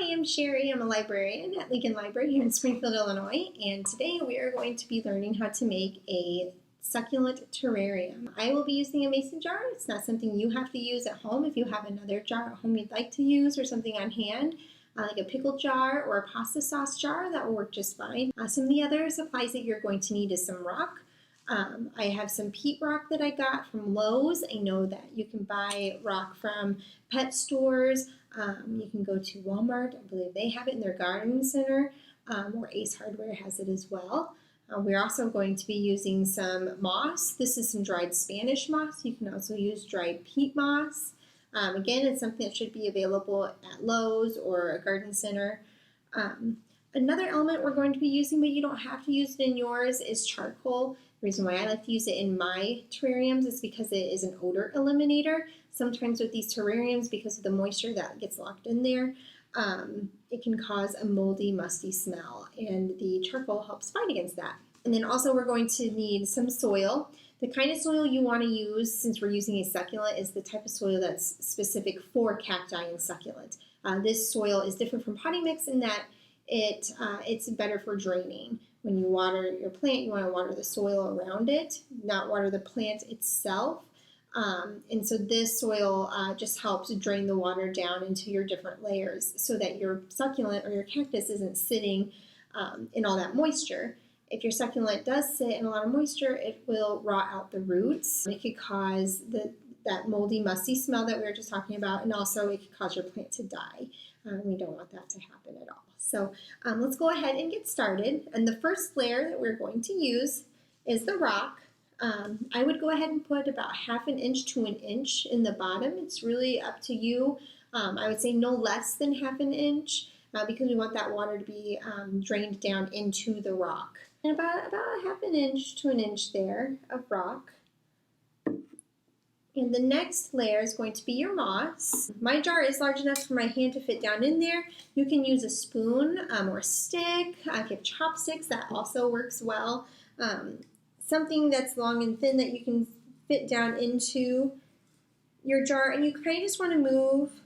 Hi, I'm Sheri. I'm a librarian at Lincoln Library here in Springfield, Illinois, and today we are going to be learning how to make a succulent terrarium. I will be using a mason jar. It's not something you have to use at home. If you have another jar at home you'd like to use or something on hand, like a pickle jar or a pasta sauce jar, that will work just fine. Some of the other supplies that you're going to need is some rock. I have some peat rock that I got from Lowe's. I know that you can buy rock from pet stores. You can go to Walmart. I believe they have it in their garden center, or Ace Hardware has it as well. We're also going to be using some moss. This is some dried Spanish moss. You can also use dried peat moss. Again, it's something that should be available at Lowe's or a garden center. Another element we're going to be using, but you don't have to use it in yours, is charcoal. The reason why I like to use it in my terrariums is because it is an odor eliminator. Sometimes with these terrariums, because of the moisture that gets locked in there, it can cause a moldy, musty smell, and the charcoal helps fight against that. And then also we're going to need some soil. The kind of soil you want to use, since we're using a succulent, is the type of soil that's specific for cacti and succulent. This soil is different from potting mix in that it's better for draining. When you water your plant, you want to water the soil around it, not water the plant itself. And so this soil just helps drain the water down into your different layers so that your succulent or your cactus isn't sitting in all that moisture. If your succulent does sit in a lot of moisture, it will rot out the roots. It could cause that moldy, musty smell that we were just talking about, and also it could cause your plant to die. We don't want that to happen at all. So let's go ahead and get started. And the first layer that we're going to use is the rock. I would go ahead and put about 1/2 inch to 1 inch in the bottom. It's really up to you. I would say no less than 1/2 inch because we want that water to be drained down into the rock. And about 1/2 inch to 1 inch there of rock. And the next layer is going to be your moss. My jar is large enough for my hand to fit down in there. You can use a spoon or a stick. If you have chopsticks, that also works well. Something that's long and thin that you can fit down into your jar. And you kind of just want to move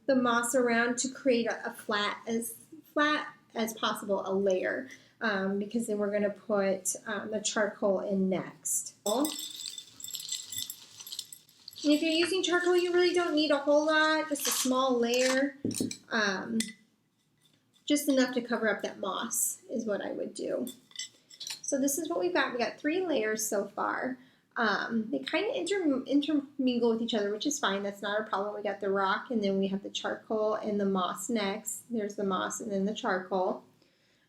the moss around to create a flat as possible, a layer. Because then we're going to put the charcoal in next. And if you're using charcoal, you really don't need a whole lot, just a small layer. Just enough to cover up that moss is what I would do. So this is what we've got. We got 3 layers so far. They kind of intermingle with each other, which is fine. That's not a problem. We got the rock, and then we have the charcoal and the moss next. There's the moss and then the charcoal.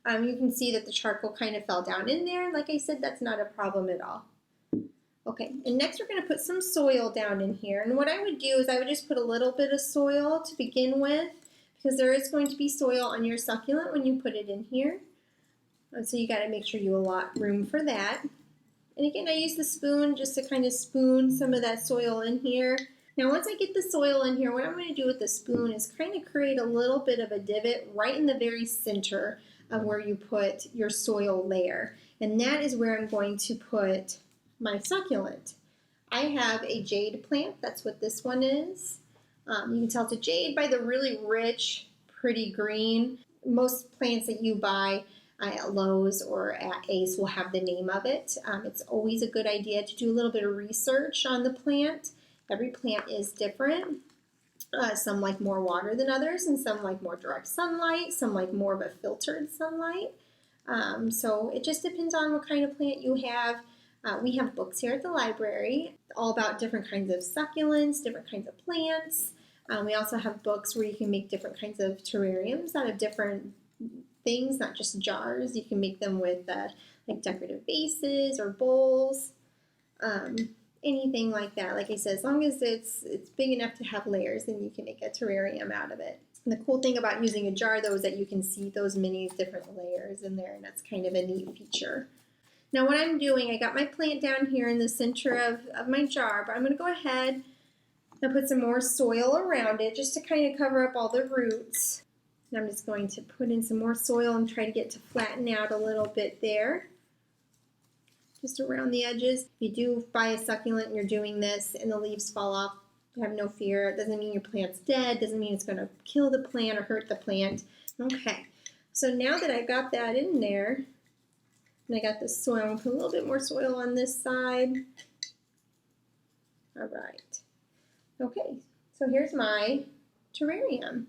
You can see that the charcoal kind of fell down in there. Like I said, that's not a problem at all. Okay, and next we're going to put some soil down in here. And what I would do is I would just put a little bit of soil to begin with, because there is going to be soil on your succulent when you put it in here. And so you got to make sure you allot room for that. And again, I use the spoon just to kind of spoon some of that soil in here. Now once I get the soil in here, what I'm going to do with the spoon is kind of create a little bit of a divot right in the very center of where you put your soil layer. And that is where I'm going to put my succulent. I have a jade plant. That's what this one is. You can tell it's a jade by the really rich, pretty green. Most plants that you buy at Lowe's or at Ace will have the name of it. It's always a good idea to do a little bit of research on the plant. Every plant is different. Some like more water than others, and some like more direct sunlight. Some like more of a filtered sunlight. So it just depends on what kind of plant you have. We have books here at the library all about different kinds of succulents, different kinds of plants. We also have books where you can make different kinds of terrariums out of different things, not just jars. You can make them with like decorative vases or bowls, anything like that. Like I said, as long as it's big enough to have layers, then you can make a terrarium out of it. And the cool thing about using a jar, though, is that you can see those many different layers in there, and that's kind of a neat feature. Now what I'm doing, I got my plant down here in the center of my jar, but I'm going to go ahead and put some more soil around it just to kind of cover up all the roots. And I'm just going to put in some more soil and try to get to flatten out a little bit there, just around the edges. If you do buy a succulent and you're doing this and the leaves fall off, have no fear. It doesn't mean your plant's dead. Doesn't mean it's going to kill the plant or hurt the plant. Okay, so now that I've got that in there, and I got the soil, I'm going to put a little bit more soil on this side. All right. Okay, so here's my terrarium.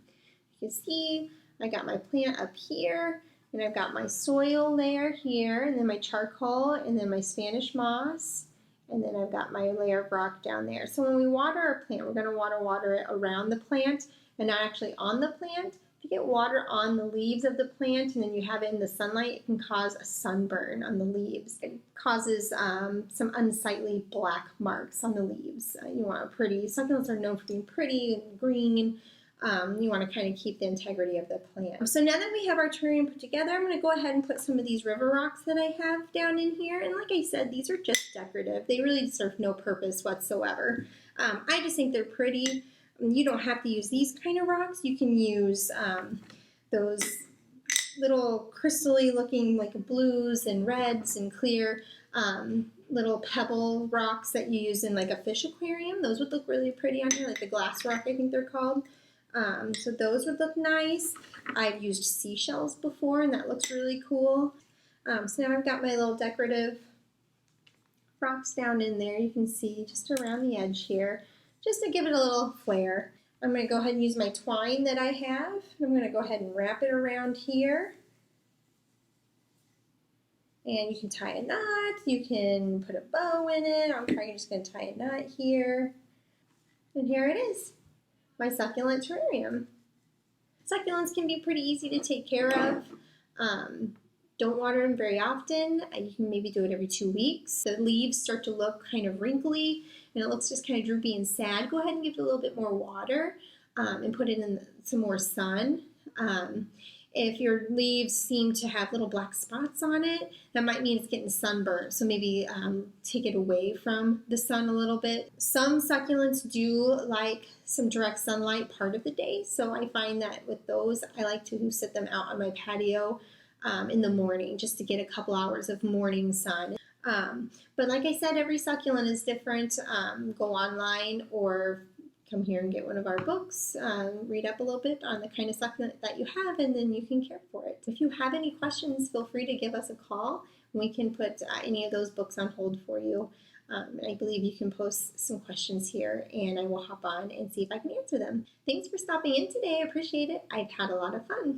You can see I got my plant up here, and I've got my soil layer here, and then my charcoal, and then my Spanish moss, and then I've got my layer of rock down there. So when we water our plant, we're going to water it around the plant and not actually on the plant. If you get water on the leaves of the plant and then you have it in the sunlight, it can cause a sunburn on the leaves. It causes some unsightly black marks on the leaves. You want a pretty, succulents are known for being pretty and green. You want to kind of keep the integrity of the plant. So now that we have our terrarium put together, I'm going to go ahead and put some of these river rocks that I have down in here. And like I said, these are just decorative. They really serve no purpose whatsoever. I just think they're pretty. You don't have to use these kind of rocks. You can use those little crystally looking like blues and reds and clear little pebble rocks that you use in like a fish aquarium. Those would look really pretty on here, like the glass rock I think they're called. So those would look nice. I've used seashells before and that looks really cool. So now I've got my little decorative rocks down in there. You can see just around the edge here, just to give it a little flair. I'm going to go ahead and use my twine that I have. I'm going to go ahead and wrap it around here. And you can tie a knot, you can put a bow in it. I'm probably just going to tie a knot here. And here it is, my succulent terrarium. Succulents can be pretty easy to take care of. Don't water them very often. You can maybe do it every 2 weeks. The leaves start to look kind of wrinkly and it looks just kind of droopy and sad. Go ahead and give it a little bit more water and put it in some more sun. If your leaves seem to have little black spots on it, that might mean it's getting sunburned. So maybe take it away from the sun a little bit. Some succulents do like some direct sunlight part of the day. So I find that with those, I like to sit them out on my patio in the morning just to get a couple hours of morning sun. But like I said, every succulent is different. Go online or come here and get one of our books, read up a little bit on the kind of succulent that you have, and then you can care for it. If you have any questions, feel free to give us a call. We can put any of those books on hold for you. I believe you can post some questions here, and I will hop on and see if I can answer them. Thanks for stopping in today. I appreciate it. I've had a lot of fun.